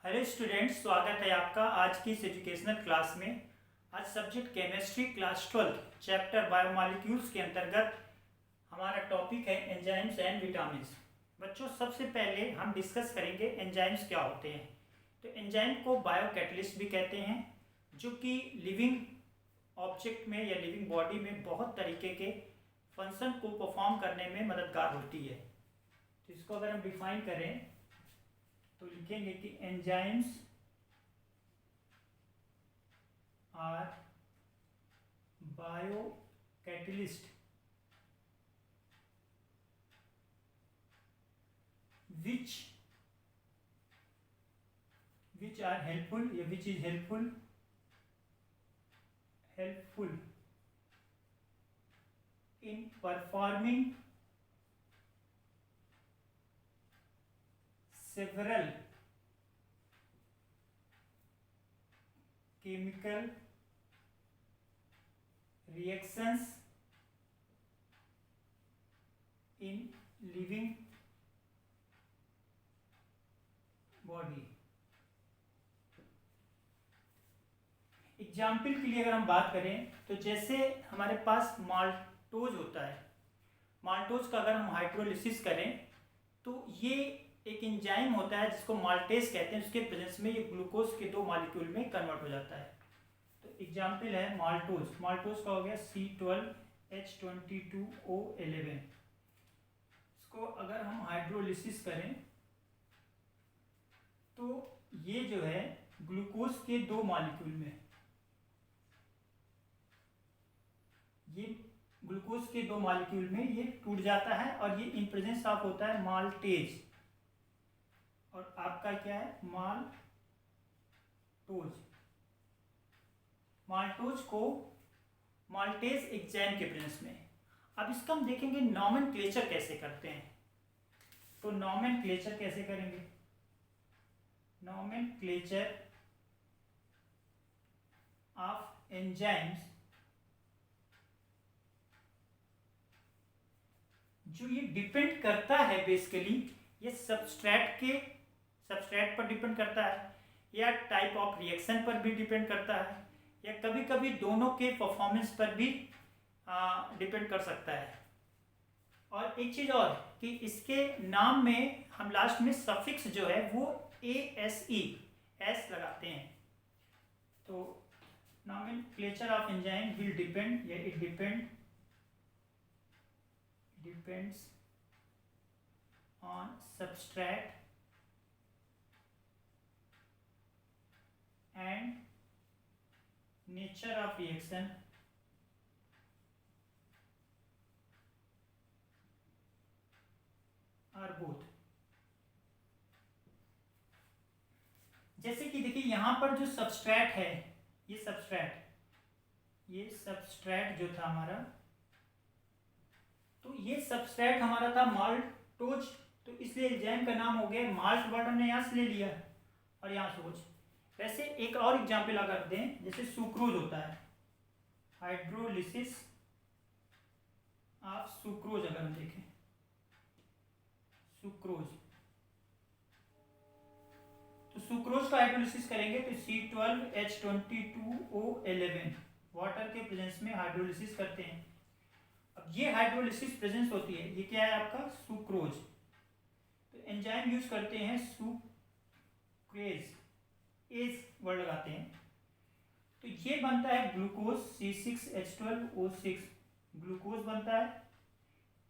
Hello students, स्वागत है आपका आज की इस एजुकेशनल क्लास में। आज subject chemistry class 12 chapter biomolecules के अंतर्गत हमारा टॉपिक है एंजाइम्स एंड विटामिन्स। बच्चों, सबसे पहले हम डिस्कस करेंगे एंजाइम्स क्या होते हैं। तो एंजाइम को बायोकैटलिस्ट भी कहते हैं, जो कि लिविंग ऑब्जेक्ट में या लिविंग बॉडी में बहुत तरीके के फंक्शन को परफॉर्म करने में मददगार होती है। तो इसको अगर हम डिफाइन करें तो लिखेंगे कि enzymes are biocatalyst which are helpful या which is helpful in performing several chemical reactions in living body। Example के लिए अगर हम बात करें तो जैसे हमारे पास माल्टोज होता है, माल्टोज का अगर हम हाइड्रोलिसिस करें तो ये एक एंजाइम होता है जिसको माल्टेज कहते हैं। उसके प्रेजेंस में ये ग्लूकोज के दो मॉलिक्यूल में कन्वर्ट हो जाता है। तो एग्जाम्पल है माल्टोज। माल्टोज का हो गया C12H22O11। इसको अगर हम हाइड्रोलिसिस करें तो ये जो है ग्लूकोज के दो मॉलिक्यूल में, ये ग्लूकोज के दो मॉलिक्यूल में ये टूट जाता है और ये इन प्रेजेंस ऑफ होता है माल्टेज। और आपका क्या है? माल्टोज। माल्टोज को माल्टेज एंजाइम के प्रेजेंस में। अब इसका हम देखेंगे नॉमेनक्लेचर कैसे करते हैं। तो नॉमेनक्लेचर कैसे करेंगे? नॉमेनक्लेचर ऑफ एंजाइम्स, जो ये डिपेंड करता है बेसिकली ये सबस्ट्रेट पर डिपेंड करता है या टाइप ऑफ रिएक्शन पर भी डिपेंड करता है या कभी कभी दोनों के परफॉर्मेंस पर भी डिपेंड कर सकता है। और एक चीज़ और कि इसके नाम में हम लास्ट में सफिक्स जो है वो एस लगाते हैं। तो nomenclature of enzyme will depend या it depends on substrate and nature of reaction are both। जैसे कि देखिए यहाँ पर जो सबस्ट्रेट है, ये सबस्ट्रेट जो था हमारा, तो ये सबस्ट्रेट हमारा था माल्टोज। तो इसलिए एंजाइम का नाम हो गया माल्ट। वर्ड हमने यहाँ से ले लिया और यहाँ सोच। वैसे एक और एग्जाम्पल अगर दें, जैसे सुक्रोज होता है, हाइड्रोलिसिस ऑफ सुक्रोज अगर हम देखें, सुक्रोज, तो सुक्रोज का हाइड्रोलिसिस करेंगे तो C12H22O11 वाटर के प्रेजेंस में हाइड्रोलिसिस करते हैं। अब ये हाइड्रोलिसिस प्रेजेंस होती है, ये क्या है आपका? सुक्रोज। तो एंजाइम यूज करते हैं सुक्रेज, एज वर्ड लगाते हैं। तो ये बनता है ग्लूकोज C6H12O6, ग्लूकोज बनता है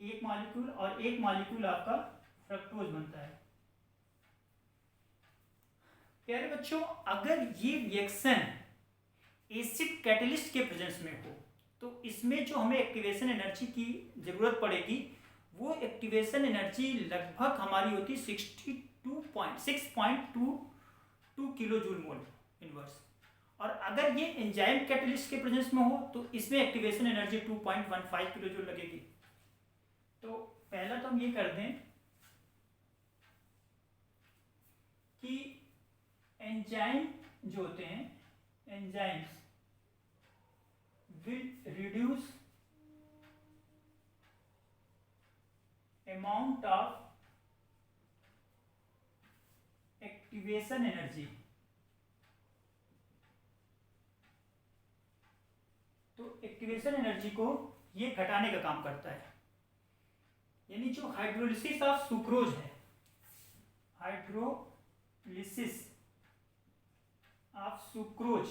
एक मॉलिक्यूल, और एक मॉलिक्यूल आपका फ्रक्टोज बनता है। प्यारे बच्चों, अगर ये रिएक्शन एसिड कैटलिस्ट के प्रेजेंस में हो तो इसमें जो हमें एक्टिवेशन एनर्जी की जरूरत पड़ेगी वो एक्टिवेशन एनर्जी लगभग हमारी होती 6.2 किलो जूल मोल इनवर्स। और अगर ये एंजाइम कैटलिस्ट के प्रेजेंस में हो तो इसमें एक्टिवेशन एनर्जी 2.15 किलो जूल लगेगी। तो पहला तो हम ये कर दें कि एंजाइम जो होते हैं, enzymes will reduce amount of activation energy, तो एक्टिवेशन एनर्जी को ये घटाने का काम करता है। यानी जो हाइड्रोलिसिस ऑफ सुक्रोज है, हाइड्रोलिसिस ऑफ सुक्रोज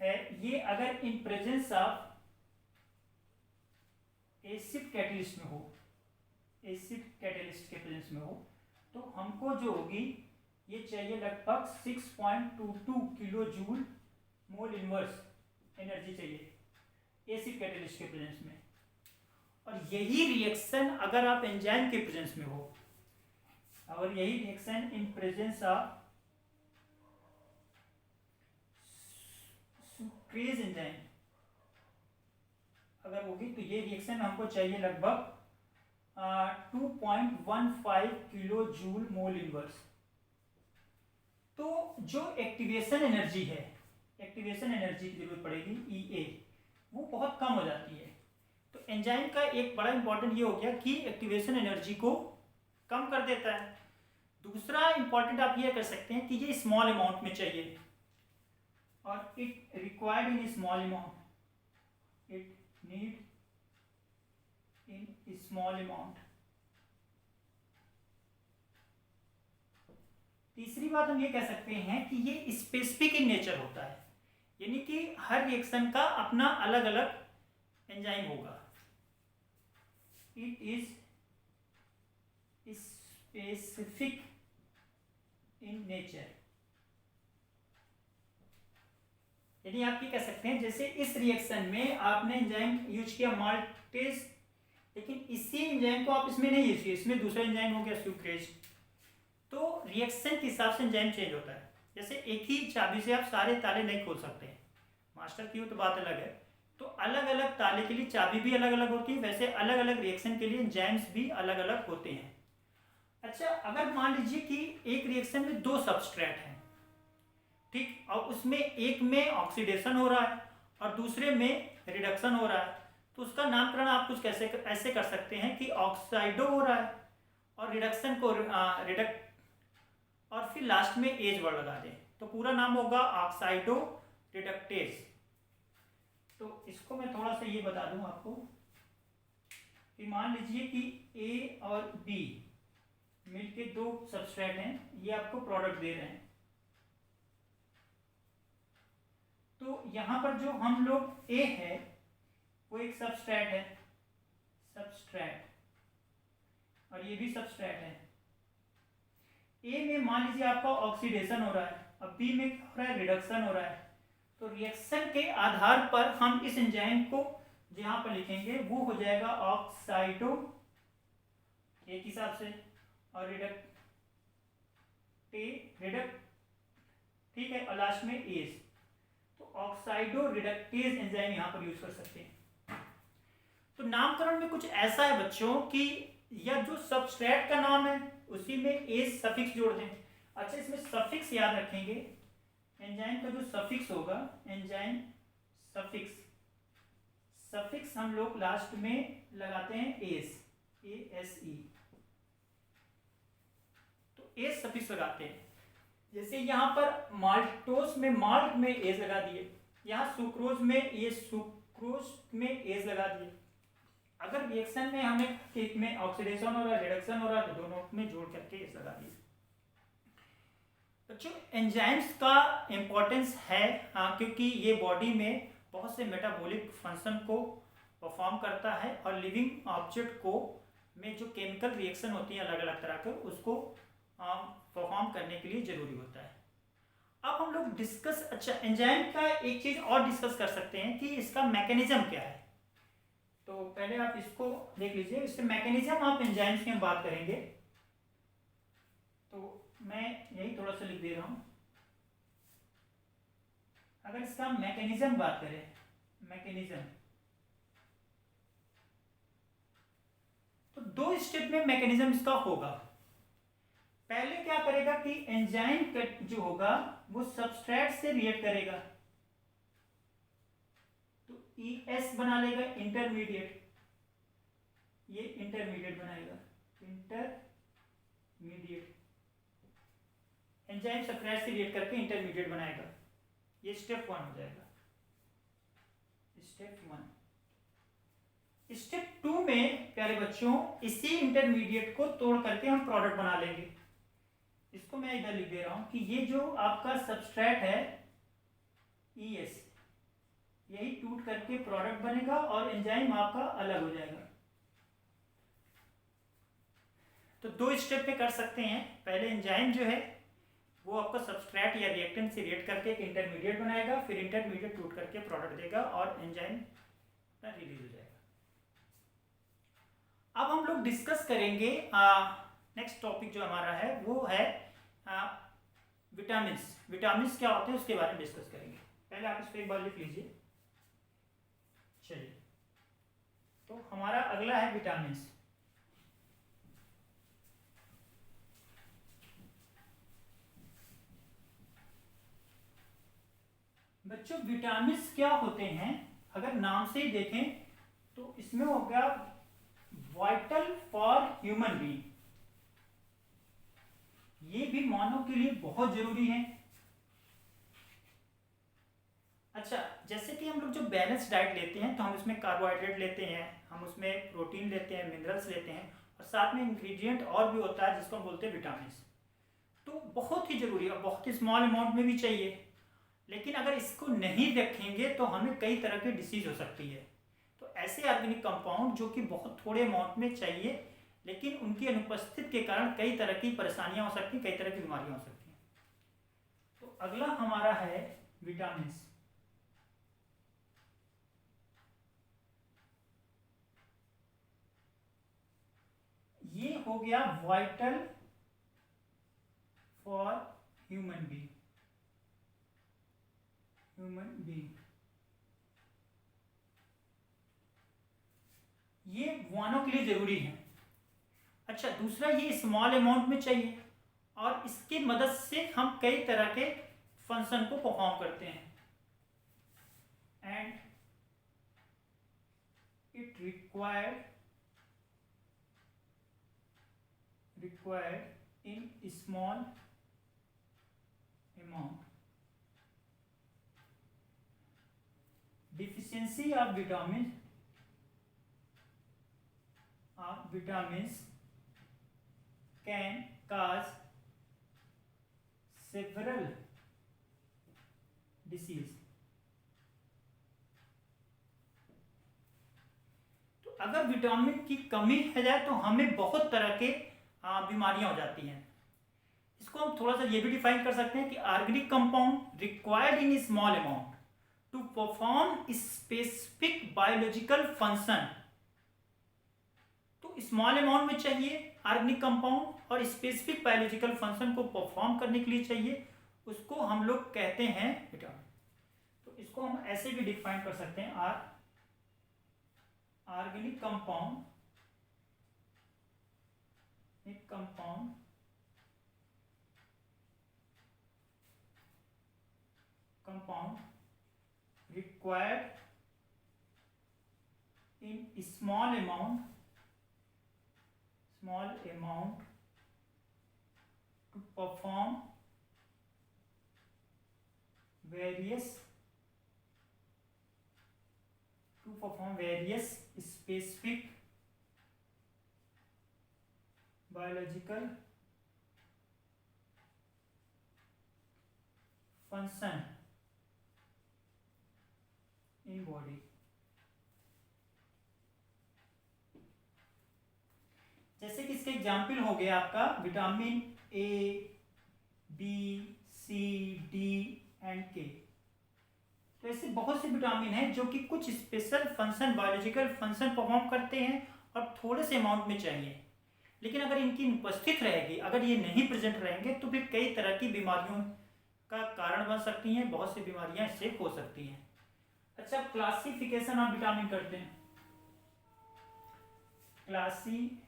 है, ये अगर in presence of acid catalyst में हो, एसिड कैटलिस्ट के प्रेजेंस में हो, तो हमको जो होगी ये चाहिए लगभग 6.22 kilo joule mole inverse energy चाहिए एसिड कैटलिस्ट के प्रेजेंस में। और यही रिएक्शन अगर आप एंजाइम के प्रेजेंस में हो, और यही reaction in presence of sucrase enzyme अगर होगी, तो ये रिएक्शन हमको चाहिए लगभग 2.15 किलो जूल मोल इनवर्स। तो जो एक्टिवेशन एनर्जी है, एक्टिवेशन एनर्जी की जरूरत पड़ेगी EA, वो बहुत कम हो जाती है। तो एंजाइम का एक बड़ा इंपॉर्टेंट ये हो गया कि एक्टिवेशन एनर्जी को कम कर देता है। दूसरा इंपॉर्टेंट आप ये कर सकते हैं कि ये स्मॉल अमाउंट में चाहिए, और it required in small amount, it need in small amount. तीसरी बात हम ये कह सकते हैं कि ये स्पेसिफिक इन नेचर होता है, यानी कि हर रिएक्शन का अपना अलग अलग एंजाइम होगा। It is specific in nature, यानी आप ये कह सकते हैं जैसे इस रिएक्शन में आपने एंजाइम यूज किया माल्टेज, लेकिन इसी एंजाइम को आप इसमें नहीं यूज किया, इसमें दूसरा एंजाइम हो गया सुक्रेज। तो रिएक्शन के हिसाब से एंजाइम चेंज होता है। जैसे एक ही चाबी से आप सारे ताले नहीं खोल सकते, मास्टर की हो तो बात अलग है। तो अलग अलग ताले के लिए चाबी भी अलग अलग होती है, वैसे अलग अलग रिएक्शन के लिए एंजाइम्स भी अलग अलग होते हैं। अच्छा, अगर मान लीजिए कि एक रिएक्शन में 2 सबस्ट्रेट हैं, ठीक, और उसमें एक में ऑक्सीडेशन हो रहा है और दूसरे में रिडक्शन हो रहा है, तो उसका नामकरण आप कुछ कैसे ऐसे कर सकते हैं कि ऑक्साइडो हो रहा है और रिडक्शन को रिडक्ट, और फिर लास्ट में एज वर्ड लगा दें, तो पूरा नाम होगा ऑक्साइडो रिडक्टेज। तो इसको मैं थोड़ा सा ये बता दूं आपको कि मान लीजिए कि A और B मिलके 2 सबस्ट्रेट हैं, ये आपको प्रोडक्ट दे रहे हैं। तो यहाँ पर जो हम लोग A है वो एक सबस्ट्रेट है, सबस्ट्रेट, और ये भी सबस्ट्रेट है। A में मान लीजिए आपका ऑक्सीडेशन हो रहा है, अब B में हो रहा है रिडक्शन हो रहा है। तो रिएक्शन के आधार पर हम इस एंजाइम को जहां पर लिखेंगे वो हो जाएगा ऑक्साइडो एक हिसाब से, और रिडक्ट, ठीक है, और लास्ट में एज। तो ऑक्साइडो रिडक्टेज एंजाइम यहां पर यूज कर सकते हैं। तो नामकरण में कुछ ऐसा है बच्चों कि या जो सबस्ट्रेट का नाम है उसी में एज सफिक्स जोड़ दें। अच्छा, इसमें सफिक्स याद रखेंगे, एंजाइम का जो सफिक्स होगा, एंजाइम सफिक्स, सफिक्स हम लोग लास्ट में लगाते हैं एस, ASE, तो एस सफिक्स लगाते हैं। जैसे यहाँ पर माल्टोस में माल्ट में एस लगा दिए, यहाँ सुक्रोज में ये सुक्रोज में एस लगा दिए। अगर रिएक्शन में हमें एक में ऑक्सीडेशन हो रहा है, रिडक्शन हो रहा है, तो दोनों में जोड़ करके एस लगा दिए। बच्चों, एंजाइम्स का इम्पोर्टेंस है क्योंकि ये बॉडी में बहुत से मेटाबॉलिक फंक्शन को परफॉर्म करता है, और लिविंग ऑब्जेक्ट को में जो केमिकल रिएक्शन होती हैं अलग अलग तरह के, उसको परफॉर्म करने के लिए जरूरी होता है। अब हम लोग डिस्कस, अच्छा, एंजाइम का एक चीज़ और डिस्कस कर सकते हैं कि इसका मैकेनिज्म क्या है। तो पहले आप इसको देख लीजिए, इसके मैकेनिज्म आप एंजाइम्स की हम बात करेंगे। तो मैं यही थोड़ा सा लिख दे रहा हूं। अगर इसका मैकेनिज्म बात करें, मैकेनिज्म, तो 2 स्टेप में मैकेनिज्म इसका होगा। पहले क्या करेगा कि एंजाइम जो होगा वो सबस्ट्रेट से रिएक्ट करेगा, तो ES बना लेगा इंटरमीडिएट, ये इंटरमीडिएट बनाएगा, इंटरमीडिएट, इंटरमीडिएट, एंजाइम सब्सट्रेट से रिएक्ट करके इंटरमीडिएट बनाएगा। ये स्टेप 1 हो जाएगा, स्टेप 1। स्टेप 2 में प्यारे बच्चों इसी इंटरमीडिएट को तोड़ करके हम प्रोडक्ट बना लेंगे। इसको मैं इधर लिख दे रहा हूं कि ये जो आपका सब्सट्रेट है ES, यही टूट करके प्रोडक्ट बनेगा और एंजाइम आपका अलग हो जाएगा। तो 2 स्टेप पे कर सकते हैं। पहले एंजाइम जो है वो आपका सब्सट्रेट या रिएक्टेंट से रिएक्ट करके एक इंटरमीडिएट बनाएगा, फिर इंटरमीडिएट टूट करके प्रोडक्ट देगा और एंजाइम रिलीज हो जाएगा। अब हम लोग डिस्कस करेंगे नेक्स्ट टॉपिक जो हमारा है वो है विटामिन्स। विटामिन्स क्या होते हैं उसके बारे में डिस्कस करेंगे। पहले आप इस पर एक बार लिख लीजिए। चलिए, तो हमारा अगला है विटामिन्स। बच्चों विटामिन्स क्या होते हैं, अगर नाम से ही देखें तो इसमें हो गया वाइटल फॉर ह्यूमन बीइंग, ये भी मानव के लिए बहुत जरूरी है। अच्छा, जैसे कि हम लोग जो बैलेंस डाइट लेते हैं तो हम उसमें कार्बोहाइड्रेट लेते हैं, हम उसमें प्रोटीन लेते हैं, मिनरल्स लेते हैं और साथ में इंग्रेडिएंट और भी होता है जिसको हम बोलते हैं विटामिन्स। तो बहुत ही जरूरी है, बहुत ही स्मॉल अमाउंट में भी चाहिए। लेकिन अगर इसको नहीं रखेंगे तो हमें कई तरह की डिसीज हो सकती है। तो ऐसे ऑर्गेनिक कंपाउंड जो कि बहुत थोड़े अमाउंट में चाहिए लेकिन उनकी अनुपस्थिति के कारण कई तरह की परेशानियां हो सकती हैं, कई तरह की बीमारियां हो सकती हैं। तो अगला हमारा है विटामिन्स। ये हो गया वाइटल फॉर ह्यूमन बीइंग, ये मानव के लिए जरूरी है। अच्छा, दूसरा ये स्मॉल अमाउंट में चाहिए और इसकी मदद से हम कई तरह के फंक्शन को परफॉर्म करते हैं। And it required in small amount. deficiency of vitamins can cause several disease। तो अगर विटामिन की कमी है जाए तो हमें बहुत तरह के बीमारियां हो जाती हैं। इसको हम थोड़ा सा ये भी डिफाइन कर सकते हैं कि organic compound required in small amount to perform specific biological function. तो स्मॉल अमाउंट में चाहिए ऑर्गेनिक कंपाउंड और स्पेसिफिक बायोलॉजिकल फंक्शन को परफॉर्म करने के लिए चाहिए, उसको हम लोग कहते हैं विटामिन। तो इसको हम ऐसे भी डिफाइन कर सकते हैं, organic compound required in small amount to perform various specific biological function in body। जैसे कि इसका एग्जाम्पल हो गया आपका vitamin A, B, C, D and K। तो ऐसे बहुत से विटामिन हैं जो कि कुछ special function, biological function perform करते हैं और थोड़े से अमाउंट में चाहिए। लेकिन अगर इनकी उपस्थित रहेगी, अगर ये नहीं प्रेजेंट रहेंगे तो फिर कई तरह की बीमारियों का कारण बन सकती हैं, बहुत सी बीमारियां इससे हो सकती हैं। अच्छा, क्लासिफिकेशन ऑफ विटामिन करते हैं। Classification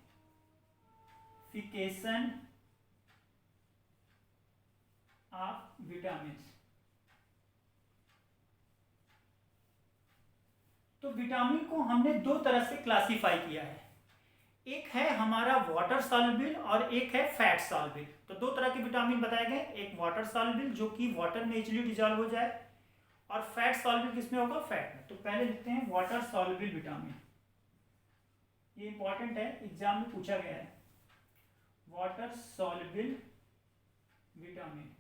of vitamin. तो विटामिन को हमने दो तरह से क्लासिफाई किया है। एक है हमारा वाटर सॉल्युबल और एक है फैट सॉल्युबल। तो दो तरह के विटामिन बताए गए, एक वाटर सॉल्युबल जो कि वाटर में इजीली डिजॉल्व हो जाए, और फैट सॉल्युबल किसमें होगा, फैट में। तो पहले लिखते हैं वाटर सॉल्युबल विटामिन, ये इंपॉर्टेंट है, एग्जाम में पूछा गया है। Water soluble vitamin,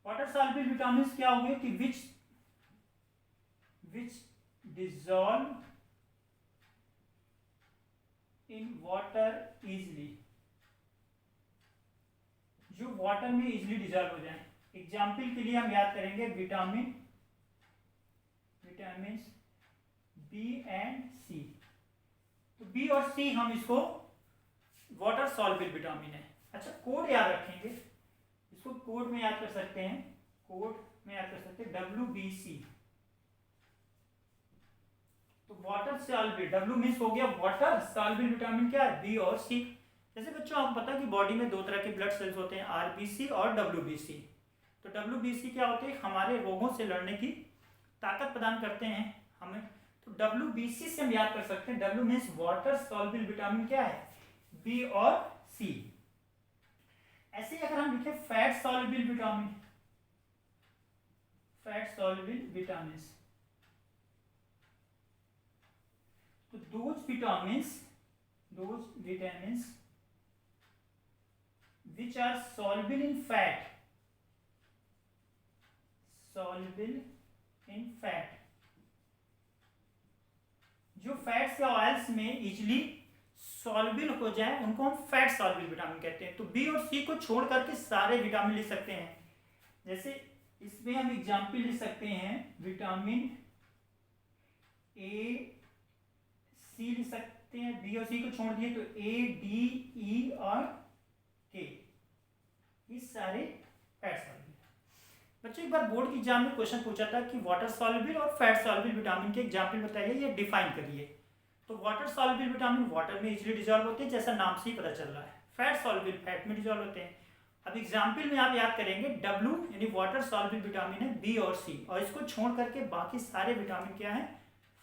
water soluble vitamin क्या होंगे कि विच डिजॉल्व इन वाटर इजली, जो वाटर में इजली डिजॉल्व हो जाए। एग्जाम्पल के लिए हम याद करेंगे विटामिन बी एंड सी। तो बी और सी हम इसको वाटर सॉल्युबल विटामिन है। अच्छा, कोड याद रखेंगे, इसको कोड में याद कर सकते हैं, कोड में याद कर सकते हैं WBC। तो वाटर सॉल्युबल, W मीन्स हो गया वाटर, सॉल्युबल विटामिन क्या है, बी और सी। जैसे बच्चों आपको पता है कि बॉडी में दो तरह के ब्लड सेल्स होते हैं, RBC और WBC। तो WBC क्या होते हैं, हमारे रोगों से लड़ने की ताकत प्रदान करते हैं हमें। तो WBC से हम याद कर सकते हैं, W means water soluble vitamin क्या है, बी और सी। ऐसे ही अगर हम लिखें fat soluble vitamin, fat soluble vitamin, तो those vitamins which are soluble in fat, जो फैट्स या ऑयल्स में इजिली सॉल्युबल हो जाए उनको हम फैट सॉल्युबल विटामिन कहते हैं। तो बी और सी को छोड़ करके सारे विटामिन लिख सकते हैं। जैसे इसमें हम एग्जाम्पल लिख सकते हैं, विटामिन ए सी लिख सकते हैं, बी और सी को छोड़ दिए तो A, D, E और K, ये सारे फैट सॉल्युबल। बच्चों एक बार बोर्ड की एग्जाम में क्वेश्चन पूछा था कि वाटर सॉल्युबल और फैट सॉल्युबल विटामिन के एग्जाम्पल बताइए, ये डिफाइन करिए। तो वाटर सॉल्युबल विटामिन वाटर में इजीली डिजॉल्व होते हैं, जैसा नाम से ही पता चल रहा है। फैट सॉल्युबल फैट में डिजॉल्व होते हैं। अब एग्जाम्पल में आप याद करेंगे W यानी वाटर सॉल्युबल विटामिन है बी और सी, और इसको छोड़ करके बाकी सारे विटामिन क्या है,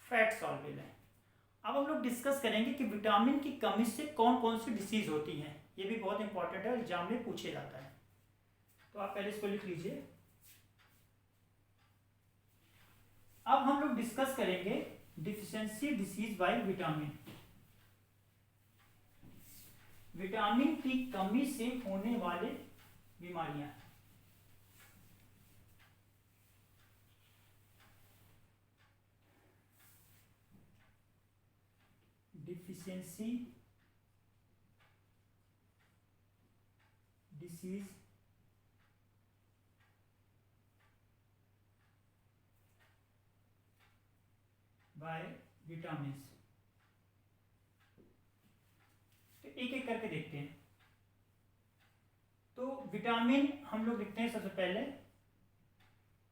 फैट सॉल्युबल है। अब हम लोग डिस्कस करेंगे कि विटामिन की कमी से कौन कौन सी डिसीज होती हैं, ये भी बहुत इंपॉर्टेंट है, एग्जाम में पूछे जाता है। तो आप पहले इसको लिख लीजिए। अब हम लोग डिस्कस करेंगे deficiency disease by vitamin, vitamin की कमी से होने वाले बीमारियां। Deficiency disease by vitamin. तो एक एक करके देखते हैं। तो विटामिन हम लोग लिखते हैं सबसे पहले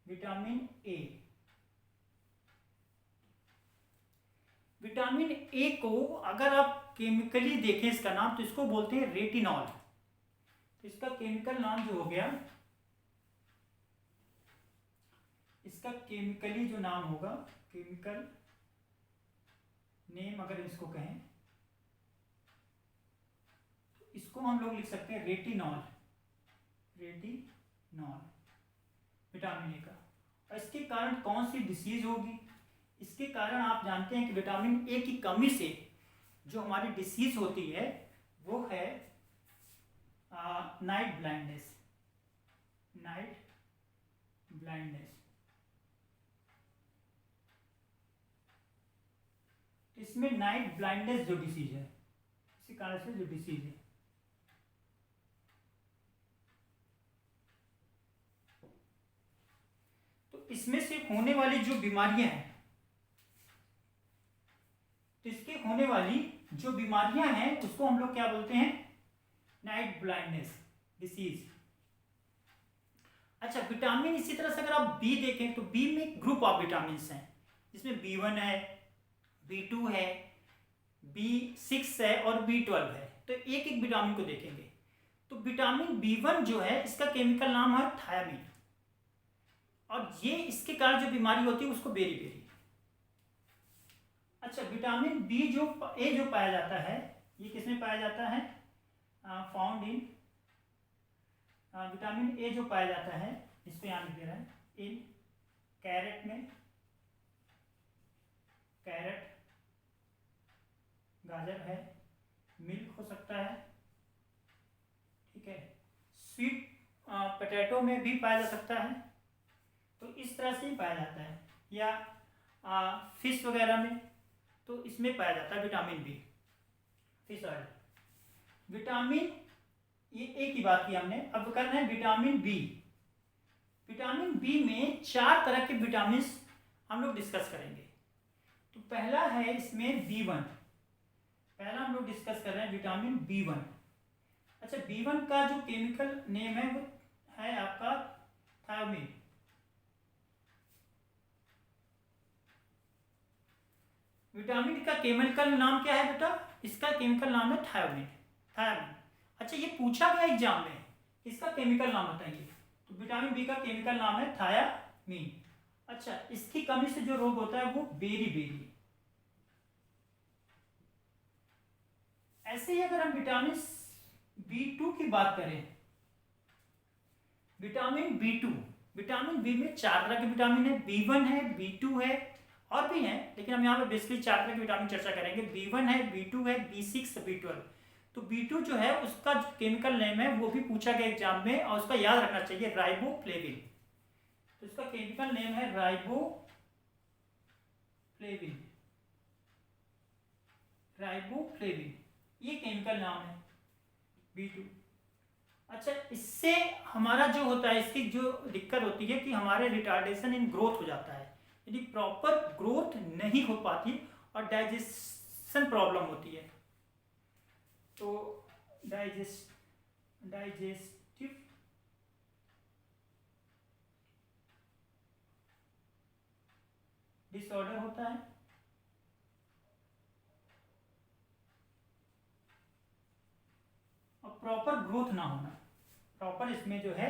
विटामिन ए। विटामिन ए को अगर आप केमिकली देखें इसका नाम, तो इसको बोलते हैं रेटिनॉल। तो इसका केमिकल नाम जो हो गया, इसका केमिकली जो नाम होगा, केमिकल नेम अगर इसको कहें, तो इसको हम लोग लिख सकते हैं रेटिनॉल, रेटिनॉल विटामिन ए का। और इसके कारण कौन सी डिसीज होगी, इसके कारण आप जानते हैं कि विटामिन ए की कमी से जो हमारी डिसीज होती है वो है नाइट ब्लाइंडनेस, नाइट ब्लाइंडनेस। इसमें नाइट ब्लाइंडनेस जो डिसीज है, इसी कारण से जो डिसीज है, तो इसमें से होने वाली जो बीमारियां हैं, तो इसके होने वाली जो बीमारियां हैं उसको हम लोग क्या बोलते हैं, नाइट ब्लाइंडनेस डिसीज। अच्छा, विटामिन इसी तरह से अगर आप बी देखें तो बी में ग्रुप ऑफ विटामिन हैं, जिसमें B1 है, B2 है, B6 है और B12 है। तो एक एक विटामिन को देखेंगे। तो विटामिन B1 जो है इसका केमिकल नाम है थायामीन, और ये इसके कारण जो बीमारी होती है उसको बेरी बेरी। अच्छा, विटामिन बी जो ए जो पाया जाता है, ये किसमें पाया जाता है? फाउंड इन विटामिन ए जो पाया जाता है, इस पे यहाँ लिख दे रहा है, इन कैरेट में, कैरेट गाजर है, मिल्क हो सकता है, ठीक है, स्वीट पोटैटो में भी पाया जा सकता है। तो इस तरह से ही पाया जाता है, या फिश वगैरह में, तो इसमें पाया जाता है vitamin B, fish oil. Vitamin, ये एक ही बात की हमने, अब करना है विटामिन बी। विटामिन बी में 4 तरह के विटामिन हम लोग डिस्कस करेंगे। तो पहला है इसमें B1, पहला हम लोग डिस्कस कर रहे हैं विटामिन B1। अच्छा, B1 का जो केमिकल नेम है वो है आपका थायोमीन। विटामिन का केमिकल नाम क्या है बेटा? इसका केमिकल नाम है थायोमीन, थायोमीन। अच्छा, ये पूछा गया एग्जाम में, इसका केमिकल नाम बताइए। तो विटामिन बी का केमिकल नाम है थायामीन। अच्छा, इसकी कमी से जो रोग होता है वो बेरी। ऐसे ही अगर हम विटामिन B2 की बात करें, विटामिन B2, विटामिन बी में 4 तरह के विटामिन है, B1 है, B2 है, और भी हैं, लेकिन हम यहाँ पे बेसिकली 4 तरह के विटामिन चर्चा करेंगे। B1 है, B2 है, B6, B12। तो B2 जो है उसका जो केमिकल नेम है वो भी पूछा गया एग्जाम में, और उसका याद रखना चाहिए, राइबोफ्लेविन। तो इसका केमिकल नेम है राइबोफ्लेविन, राइबोफ्लेविन, ये केमिकल नाम है B2। अच्छा, इससे हमारा जो होता है, इसकी जो दिक्कत होती है कि हमारे रिटार्डेशन इन ग्रोथ हो जाता है, यानी प्रॉपर ग्रोथ नहीं हो पाती और डाइजेशन प्रॉब्लम होती है। तो डाइजेस्टिव डिसऑर्डर होता है, और प्रॉपर ग्रोथ ना होना, प्रॉपर इसमें जो है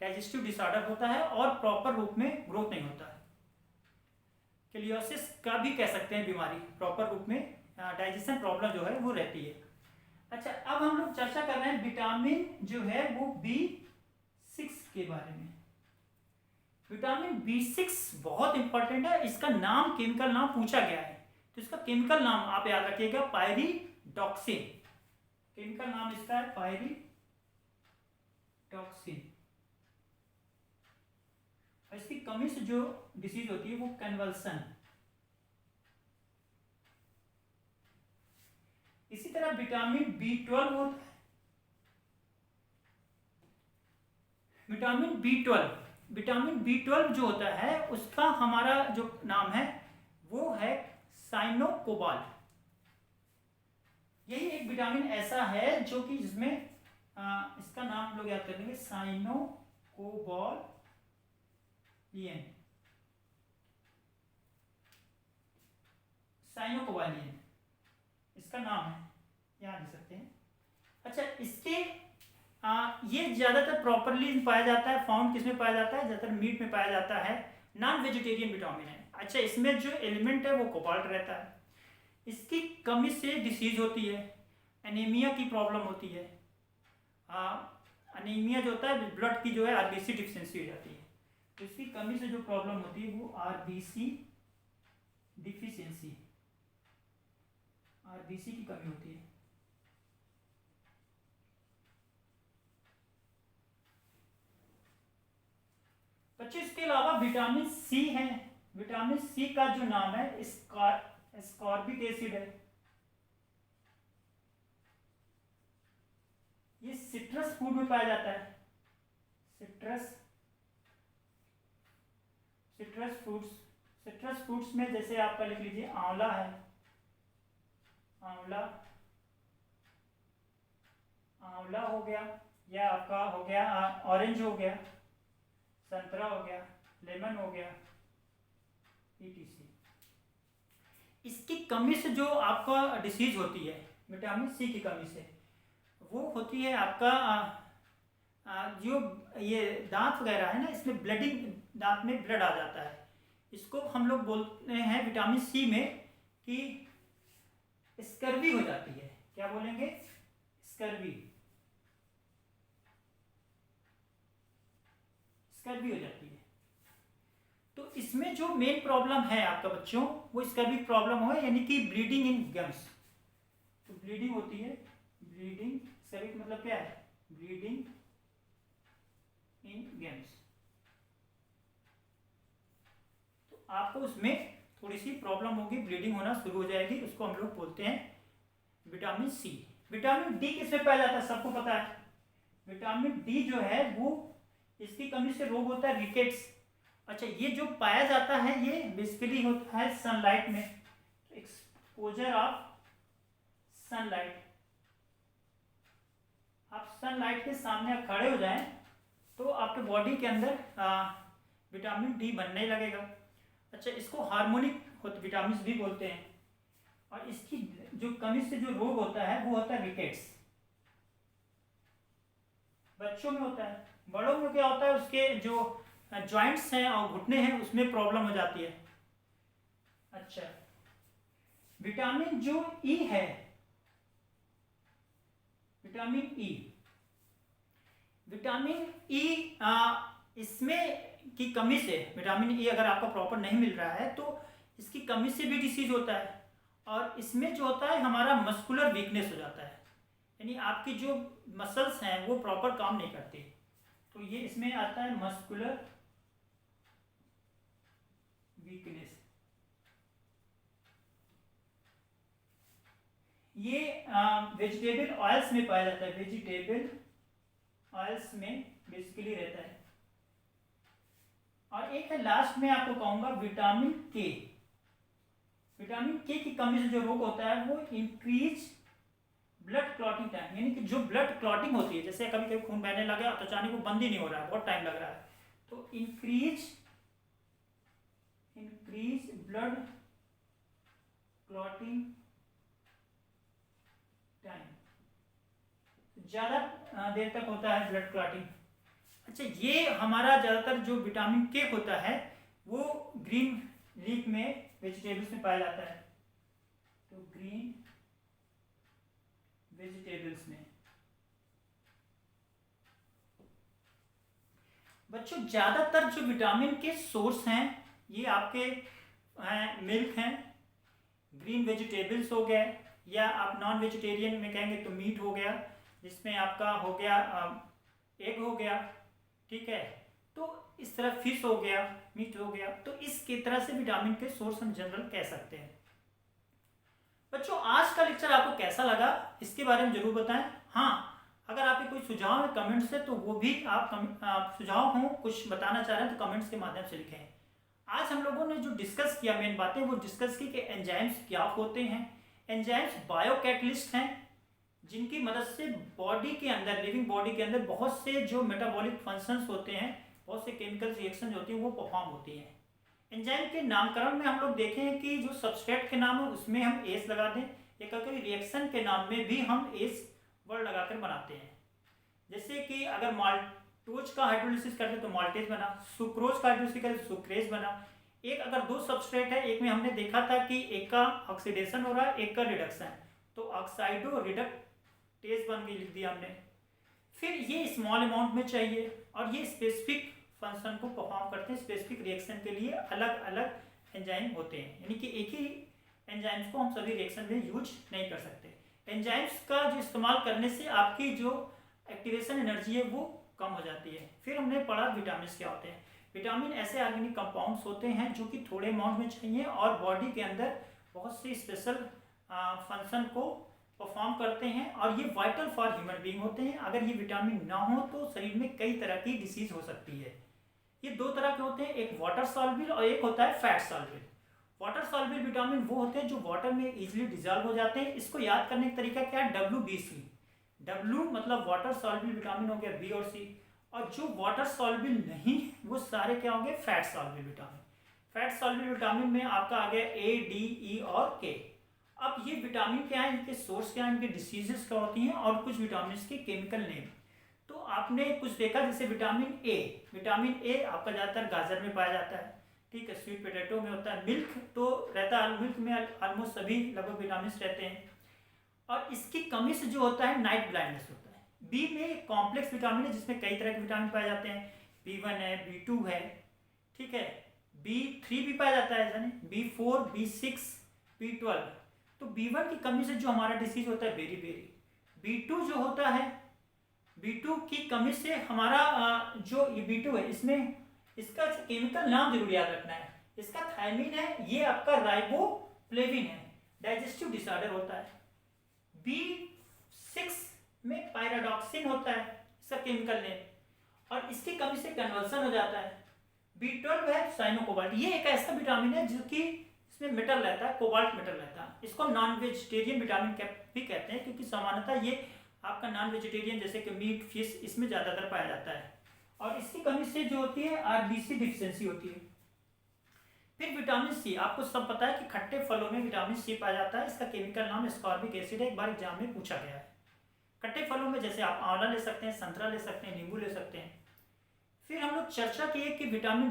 डाइजेस्टिव डिसऑर्डर होता है और प्रॉपर रूप में ग्रोथ नहीं होता है। किलियोसिस का भी कह सकते हैं बीमारी, प्रॉपर रूप में डाइजेशन प्रॉब्लम जो है वो रहती है। अच्छा, अब हम लोग चर्चा कर रहे हैं विटामिन जो है वो B6 के बारे में। विटामिन B6 बहुत इंपॉर्टेंट है, इसका नाम, केमिकल नाम पूछा गया है, तो इसका केमिकल नाम आप याद रखिएगा, पायरिडॉक्सिन। केमिकल नाम इसका है पायरिडॉक्सिन। इसकी कमी से जो डिसीज होती है वो कन्वल्सन। इसी तरह विटामिन B12 होता है, विटामिन B12 जो होता है उसका हमारा जो नाम है वो है साइनोकोबाल। यही एक विटामिन ऐसा है जो कि जिसमें इसका नाम हम लोग याद कर लेंगे, साइनोकोबालियन इसका नाम है, यहाँ लिख सकते हैं। अच्छा, इसके ये ज़्यादातर प्रॉपरली पाया जाता है, फाउंड किसमें पाया जाता है? ज़्यादातर मीट में पाया जाता है, नॉन वेजिटेरियन विटामिन है। अच्छा, इसमें जो एलिमेंट है वो कोबाल्ट रहता है। इसकी कमी से डिसीज होती है, एनीमिया की प्रॉब्लम होती है, एनीमिया जो होता है ब्लड की जो है RBC डिफिशिएंसी हो जाती है। तो इसकी कमी से जो प्रॉब्लम होती है वो RBC डिफिशिएंसी, RBC की कमी होती है। बच्चों, इसके अलावा विटामिन C है। विटामिन C का जो नाम है एस्कॉर्बिक एसिड है। ये सिट्रस फूड में पाया जाता है, सिट्रस फ्रूट्स में जैसे आपका लिख लीजिए आंवला है, आंवला हो गया, या आपका हो गया ऑरेंज हो गया, संतरा हो गया, लेमन हो गया, etc। इसकी कमी से जो आपका डिसीज होती है विटामिन C की कमी से, वो होती है आपका जो ये दांत वगैरह है ना, इसमें ब्लडिंग, दांत में ब्लड आ जाता है, इसको हम लोग बोलते हैं विटामिन C में कि स्कर्वी हो जाती है। क्या बोलेंगे? स्कर्वी, स्कर्वी हो जाती है। तो इसमें जो मेन प्रॉब्लम है आपका बच्चों, वो स्कर्वी प्रॉब्लम हो, यानी कि ब्लीडिंग इन गम्स। तो ब्लीडिंग होती है, ब्लीडिंग, स्कर्वी मतलब क्या है? Bleeding in gums. तो आपको उसमें थोड़ी सी प्रॉब्लम होगी, ब्लीडिंग होना शुरू हो जाएगी, उसको हम लोग बोलते हैं विटामिन सी। विटामिन डी किसमें पाया जाता है? सबको पता है। विटामिन डी जो है वो, इसकी कमी से रोग होता है रिकेट्स। अच्छा, ये जो पाया जाता है ये बेसिकली होता है सनलाइट में, एक्सपोजर ऑफ सनलाइट। आप सनलाइट के सामने खड़े हो जाएं तो आपके बॉडी के अंदर विटामिन डी बनने लगेगा। अच्छा, इसको हार्मोनिक विटामिन भी बोलते हैं। और इसकी जो कमी से जो रोग होता है वो होता है रिकेट्स। बच्चों में होता है। बड़ों में क्या होता है? उसके जो जॉइंट्स हैं और घुटने हैं उसमें प्रॉब्लम हो जाती है। अच्छा, विटामिन जो ई है, विटामिन ई, विटामिन ई इसमें की कमी से, विटामिन ई अगर आपको प्रॉपर नहीं मिल रहा है तो इसकी कमी से भी डिसीज होता है। और इसमें जो होता है हमारा मस्कुलर वीकनेस हो जाता है, यानी आपकी जो मसल्स हैं वो प्रॉपर काम नहीं करती। तो ये इसमें आता है मस्कुलर वीकनेस। ये वेजिटेबल ऑयल्स में पाया जाता है, वेजिटेबल ऑयल्स में बेसिकली रहता है। और एक है लास्ट में आपको कहूंगा विटामिन के। विटामिन के की कमी से जो रोग होता है वो इंक्रीज ब्लड क्लॉटिंग टाइम, यानी कि जो ब्लड क्लॉटिंग होती है, जैसे कभी कभी खून बहने लगा तो अचानक वो बंद ही नहीं हो रहा है, बहुत टाइम लग रहा है, तो इंक्रीज ब्लड क्लॉटिंग टाइम, ज्यादा देर तक होता है ब्लड क्लॉटिंग। अच्छा, ये हमारा ज्यादातर जो विटामिन के होता है वो ग्रीन लीफ में, वेजिटेबल्स में पाया जाता है। तो ग्रीन वेजिटेबल्स में। बच्चों, ज्यादातर जो विटामिन के सोर्स हैं ये आपके मिल्क हैं, ग्रीन वेजिटेबल्स हो गए, या आप नॉन वेजिटेरियन में कहेंगे तो मीट हो गया, जिसमें आपका हो गया एग हो गया, ठीक है। तो इस तरह फिश हो गया, मीट हो गया, तो इसकी तरह से विटामिन के सोर्स हम जनरल कह सकते हैं। बच्चों, आज का लेक्चर आपको कैसा लगा इसके बारे में जरूर बताएं। हाँ, अगर आपके कोई सुझाव है कमेंट से तो वो भी आप सुझाव हो कुछ बताना चाह रहे हैं तो कमेंट्स के माध्यम से लिखें। आज हम लोगों ने जो डिस्कस किया मेन बातें वो डिस्कस की कि एंजाइम्स क्या होते हैं। एंजाइम्स बायोकैटलिस्ट हैं जिनकी मदद से बॉडी के अंदर, लिविंग बॉडी के अंदर बहुत से जो मेटाबॉलिक फंक्शंस होते हैं, बहुत से केमिकल रिएक्शन होती हैं वो परफॉर्म होती हैं। एंजाइम के नामकरण में हम लोग देखें कि जो सबस्ट्रेट के नाम है उसमें हम एस लगा दें, या कभी रिएक्शन के नाम में भी हम एस वर्ड लगाकर बनाते हैं। जैसे कि अगर माल्टोज का हाइड्रोलिसिस करते तो माल्टेज बना, सुक्रोज का हाइड्रोलिसिस करते तो सुक्रेज बना। एक अगर दो सबस्ट्रेट है, एक में हमने देखा था कि एक का ऑक्सीडेशन हो रहा है, एक का रिडक्शन, तो ऑक्साइडो रिडक्टेज बन गई, लिख दिया हमने। फिर ये स्मॉल अमाउंट में चाहिए और ये स्पेसिफिक फंक्शन को परफॉर्म करते हैं, स्पेसिफिक रिएक्शन के लिए अलग अलग एंजाइम होते हैं, यानी कि एक ही एंजाइम्स को हम सभी रिएक्शन में यूज नहीं कर सकते। एंजाइम्स का जो इस्तेमाल करने से आपकी जो एक्टिवेशन एनर्जी है वो कम हो जाती है। फिर हमने पढ़ा विटामिन क्या होते हैं। विटामिन ऐसे ऑर्गेनिक कंपाउंड्स होते हैं जो कि थोड़े अमाउंट में चाहिए और बॉडी के अंदर बहुत सी स्पेशल फंक्शन को परफॉर्म करते हैं, और ये वाइटल फॉर ह्यूमन बीइंग होते हैं। अगर ये विटामिन ना हो तो शरीर में कई तरह की डिसीज हो सकती है। ये दो तरह के होते हैं, एक वाटर सॉल्युबल और एक होता है fat soluble. Water soluble vitamin वो होते हैं जो वाटर में इजीली डिजॉल्व हो जाते हैं। इसको याद करने का तरीका क्या है? WBC। W मतलब वाटर सॉल्युबल विटामिन हो गया, B और C, और जो वाटर सॉल्युबल नहीं वो सारे क्या होंगे? Fat soluble vitamin. Fat soluble vitamin में आपका आ गया A, D, E और K। अब ये विटामिन क्या है, इनके सोर्स क्या है, इनके डिसीजेस क्या होती हैं, और कुछ विटामिन के केमिकल नेम। तो आपने कुछ देखा, जैसे विटामिन ए। विटामिन ए आपका ज़्यादातर गाजर में पाया जाता है, ठीक है, स्वीट पोटैटो में होता है, मिल्क तो रहता है, मिल्क में ऑलमोस्ट सभी लगभग विटामिन रहते हैं। और इसकी कमी से जो होता है नाइट ब्लाइंडनेस होता है। बी में कॉम्प्लेक्स विटामिन है जिसमें कई तरह के विटामिन पाए जाते हैं, B1 है, B2 है, ठीक है, B3 भी पाया जाता है, ऐसा नहीं, B4, B6, B12। तो B1 की कमी से जो हमारा डिसीज होता है बेरी, B2 जो होता है, B2 की कमी से हमारा जो ये B2 है, इसमें इसका केमिकल नाम जरूर याद रखना है, इसका थायमिन है, ये आपका राइबोफ्लेविन है, डाइजेस्टिव डिसऑर्डर होता है। B6 में पायराडॉक्सिन होता है, इसका केमिकल नेम, और इसकी कमी से कन्वर्सन हो जाता है। B12 है साइनोकोबाल्ट, ये एक ऐसा विटामिन है जो कि इसमें मेटल रहता है, कोबाल्ट मेटल रहता है। इसको नॉन वेजिटेरियन विटामिन भी कहते हैं, क्योंकि सामान्यतः ये आपका नॉन वेजिटेरियन जैसे कि मीट, फिश, इसमें ज़्यादातर पाया जाता है। और इसकी कमी से जो होती है RBC डिफिशियंसी होती है। फिर विटामिन सी, आपको सब पता है कि खट्टे फलों में विटामिन सी पाया जाता है, इसका केमिकल नाम एस्कॉर्बिक एसिड है, एक बार एग्जाम में पूछा गया है। खट्टे फलों में जैसे आप आंवला ले सकते हैं, संतरा ले सकते हैं, नींबू ले सकते हैं। फिर हम लोग चर्चा किए कि विटामिन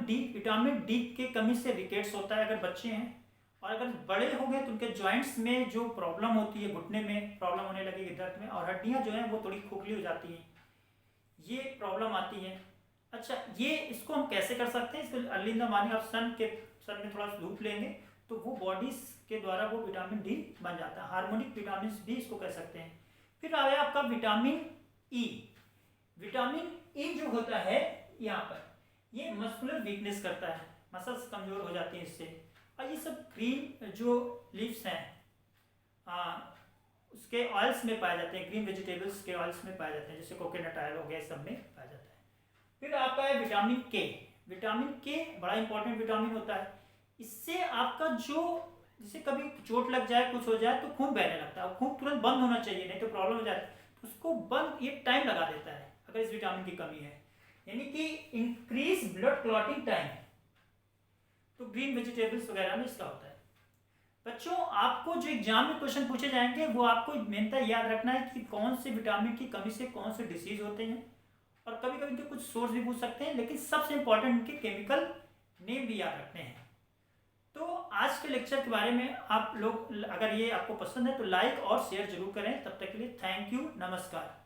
डी के कमी से रिकेट्स होता है अगर बच्चे हैं, और अगर बड़े हो गए तो उनके जॉइंट्स में जो प्रॉब्लम होती है, घुटने में प्रॉब्लम होने लगेगी, दर्द में, और हड्डियां जो हैं वो थोड़ी खोखली हो जाती हैं, ये प्रॉब्लम आती है। अच्छा, ये इसको हम कैसे कर सकते हैं? इसको अर्ली इन द मॉर्निंग आप सन में थोड़ा धूप लेंगे तो वो बॉडीज के द्वारा वो विटामिन डी बन जाता है, हार्मोनिक विटामिन भी इसको कह सकते हैं। फिर आया आपका विटामिन ई। विटामिन ई जो होता है यहाँ पर, ये मस्कुलर वीकनेस करता है, मसल्स कमजोर हो जाती हैं इससे। और ये सब ग्रीन जो लीव्स हैं उसके ऑयल्स में पाए जाते हैं, ग्रीन वेजिटेबल्स के ऑयल्स में पाए जाते हैं, जैसे कोकोनट ऑयल हो गया, सब में पाया जाता है। फिर आपका है विटामिन के। विटामिन के बड़ा इंपॉर्टेंट विटामिन होता है, इससे आपका जो जैसे कभी चोट लग जाए, कुछ हो जाए तो खून बहने लगता है, खून तुरंत बंद होना चाहिए, नहीं तो प्रॉब्लम हो जाती है, तो उसको बंद ये टाइम लगा देता है अगर इस विटामिन की कमी है, यानी कि इंक्रीज ब्लड क्लॉटिंग टाइम। तो ग्रीन वेजिटेबल्स वगैरह में इसका होता है। बच्चों, आपको जो एग्जाम में क्वेश्चन पूछे जाएंगे वो आपको मेनता याद रखना है कि कौन से विटामिन की कमी से कौन से डिसीज होते हैं, और कभी कभी इनके कुछ सोर्स भी पूछ सकते हैं, लेकिन सबसे इंपॉर्टेंट इनके केमिकल नेम भी याद रखने हैं। तो आज के लेक्चर के बारे में आप लोग, अगर ये आपको पसंद है तो लाइक और शेयर जरूर करें। तब तक के लिए थैंक यू, नमस्कार।